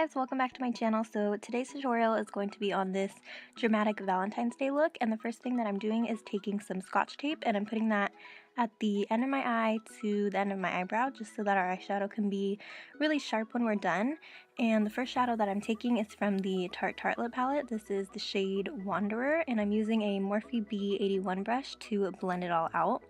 guys, welcome back to my channel. So today's tutorial is going to be on this dramatic Valentine's Day look, and the first thing that I'm doing is taking some Scotch tape and I'm putting that at the end of my eye to the end of my eyebrow just so that our eyeshadow can be really sharp when we're done. And the first shadow that I'm taking is from the Tarte Tartelette palette. This is the shade Wanderer, and I'm using a Morphe B81 brush to blend it all out.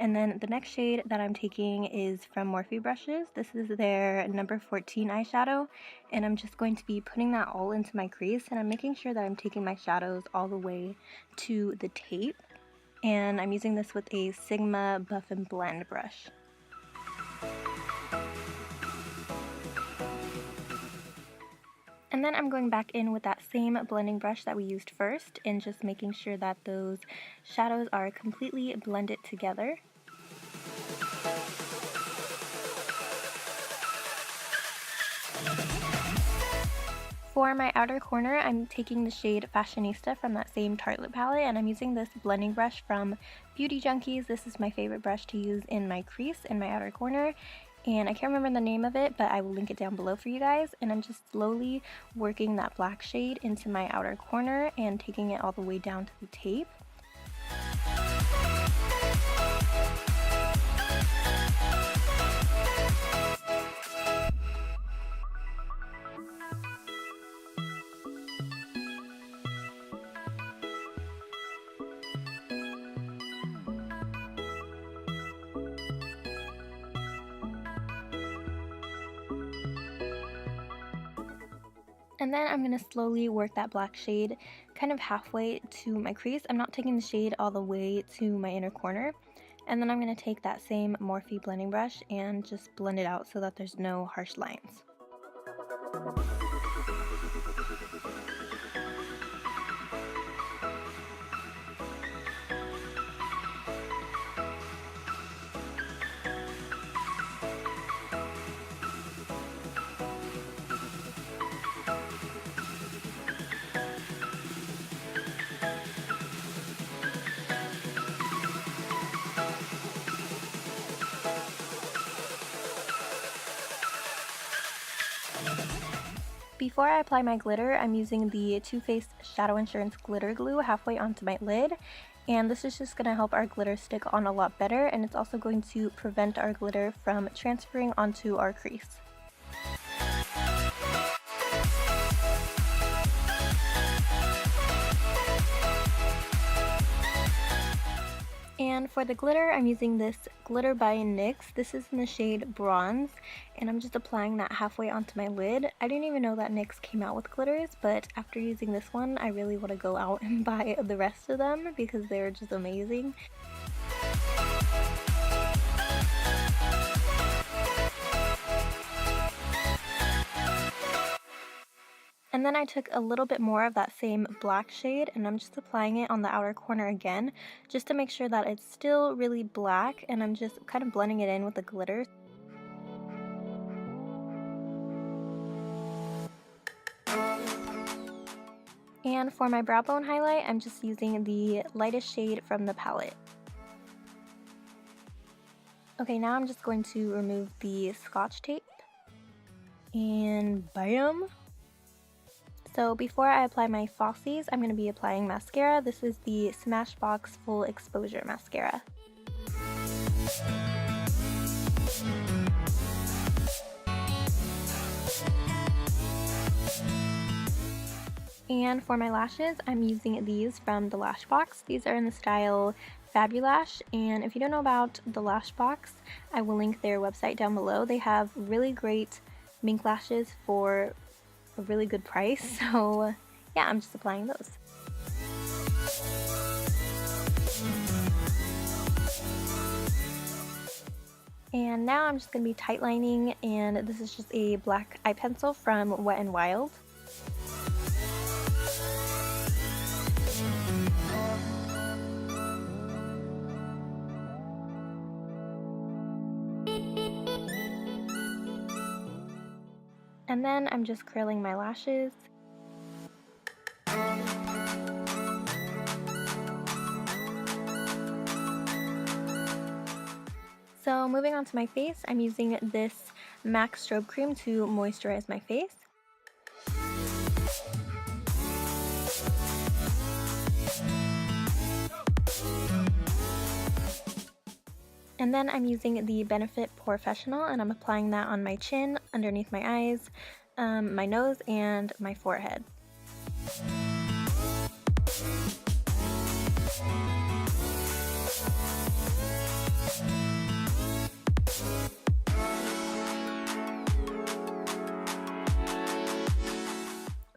And then the next shade that I'm taking is from Morphe brushes. This is their number 14 eyeshadow, and I'm just going to be putting that all into my crease, and I'm making sure that I'm taking my shadows all the way to the tape. And I'm using this with a Sigma Buff and Blend brush. And then I'm going back in with that same blending brush that we used first and just making sure that those shadows are completely blended together. For my outer corner, I'm taking the shade Fashionista from that same Tartelette palette, and I'm using this blending brush from Beauty Junkies. This is my favorite brush to use in my crease in my outer corner, and I can't remember the name of it, but I will link it down below for you guys. And I'm just slowly working that black shade into my outer corner and taking it all the way down to the tape. And then I'm going to slowly work that black shade kind of halfway to my crease. I'm not taking the shade all the way to my inner corner. And then I'm going to take that same Morphe blending brush and just blend it out so that there's no harsh lines. Before I apply my glitter, I'm using the Too Faced Shadow Insurance glitter glue halfway onto my lid, and this is just going to help our glitter stick on a lot better, and it's also going to prevent our glitter from transferring onto our crease. And for the glitter, I'm using this glitter by NYX. This is in the shade Bronze, and I'm just applying that halfway onto my lid. I didn't even know that NYX came out with glitters, but after using this one, I really want to go out and buy the rest of them because they're just amazing. And then I took a little bit more of that same black shade and I'm just applying it on the outer corner again, just to make sure that it's still really black, and I'm just kind of blending it in with the glitter. And for my brow bone highlight, I'm just using the lightest shade from the palette. Okay, now I'm just going to remove the Scotch tape, and bam! So before I apply my falsies, I'm going to be applying mascara. This is the Smashbox Full Exposure Mascara. And for my lashes, I'm using these from the Lashbox. These are in the style Fabulash, and if you don't know about the Lashbox, I will link their website down below. They have really great mink lashes for a really good price, so yeah, I'm just applying those. And now I'm just going to be tightlining, and this is just a black eye pencil from Wet n Wild. And then I'm just curling my lashes. So moving on to my face, I'm using this MAC Strobe Cream to moisturize my face. And then I'm using the Benefit Porefessional, and I'm applying that on my chin, underneath my eyes, my nose, and my forehead.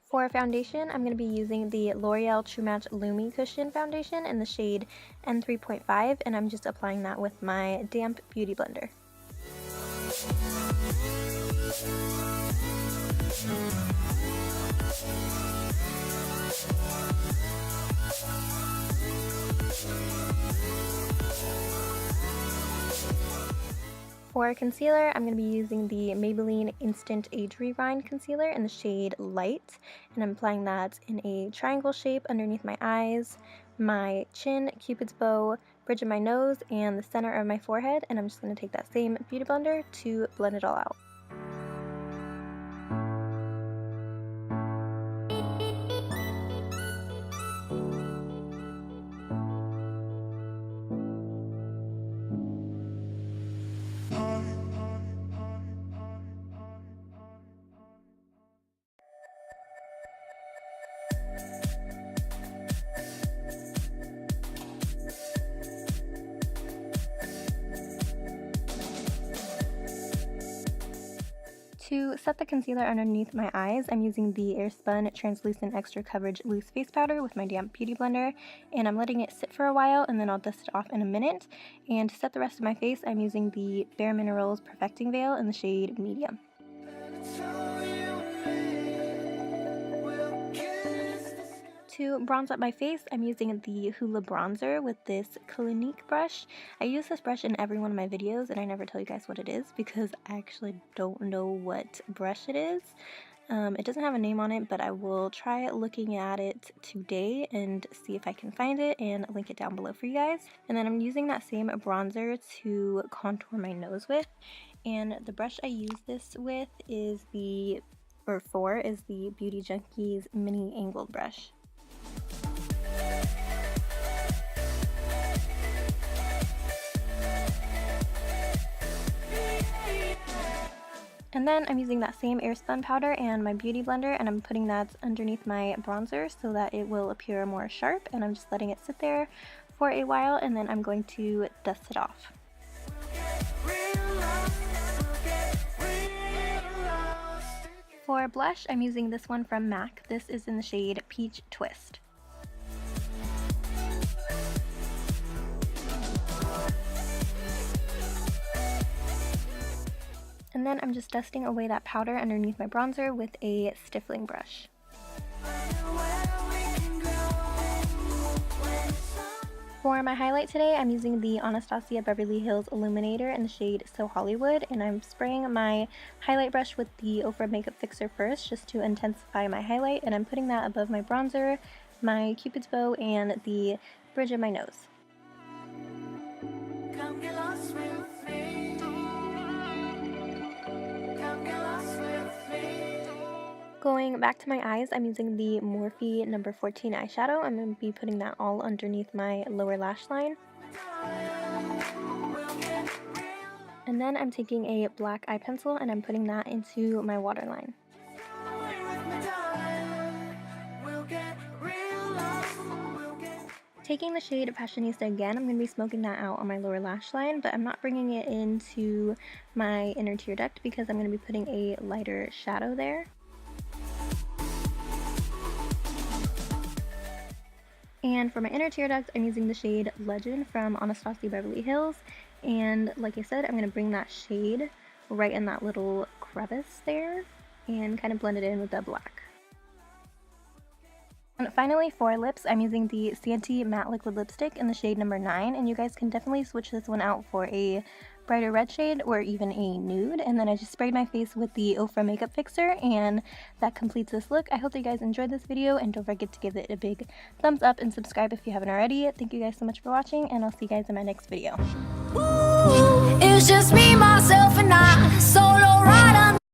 For foundation, I'm going to be using the L'Oreal True Match Lumi Cushion Foundation in the shade N3.5, and I'm just applying that with my damp beauty blender. For concealer, I'm going to be using the Maybelline Instant Age Rewind Concealer in the shade Light, and I'm applying that in a triangle shape underneath my eyes, my chin, cupid's bow, bridge of my nose, and the center of my forehead, and I'm just going to take that same beauty blender to blend it all out. To set the concealer underneath my eyes, I'm using the Airspun Translucent Extra Coverage Loose Face Powder with my damp beauty blender, and I'm letting it sit for a while, and then I'll dust it off in a minute. And to set the rest of my face, I'm using the Bare Minerals Perfecting Veil in the shade Medium. To bronze up my face, I'm using the Hoola Bronzer with this Clinique brush. I use this brush in every one of my videos, and I never tell you guys what it is because I actually don't know what brush it is. It doesn't have a name on it, but I will try looking at it today and see if I can find it and link it down below for you guys. And then I'm using that same bronzer to contour my nose with. And the brush I use this with is the Beauty Junkies Mini Angled Brush. And then I'm using that same Airspun powder and my beauty blender, and I'm putting that underneath my bronzer so that it will appear more sharp, and I'm just letting it sit there for a while, and then I'm going to dust it off. For blush, I'm using this one from MAC. This is in the shade Peach Twist. And then I'm just dusting away that powder underneath my bronzer with a stippling brush. For my highlight today, I'm using the Anastasia Beverly Hills Illuminator in the shade So Hollywood, and I'm spraying my highlight brush with the Ofra Makeup Fixer first just to intensify my highlight, and I'm putting that above my bronzer, my cupid's bow, and the bridge of my nose. Come get lost with me. Going back to my eyes, I'm using the Morphe No. 14 eyeshadow. I'm going to be putting that all underneath my lower lash line. And then I'm taking a black eye pencil and I'm putting that into my waterline. Taking the shade Fashionista again, I'm going to be smoking that out on my lower lash line, but I'm not bringing it into my inner tear duct because I'm going to be putting a lighter shadow there. And for my inner tear duct, I'm using the shade Legend from Anastasia Beverly Hills, and like I said, I'm going to bring that shade right in that little crevice there and kind of blend it in with the black. And finally, for lips, I'm using the Santee Matte Liquid Lipstick in the shade number 9, and you guys can definitely switch this one out for a brighter red shade or even a nude. And then I just sprayed my face with the Ofra Makeup Fixer, and that completes this look. I hope that you guys enjoyed this video, and don't forget to give it a big thumbs up and subscribe if you haven't already. Thank you guys so much for watching, and I'll see you guys in my next video. It's just me, myself, and I.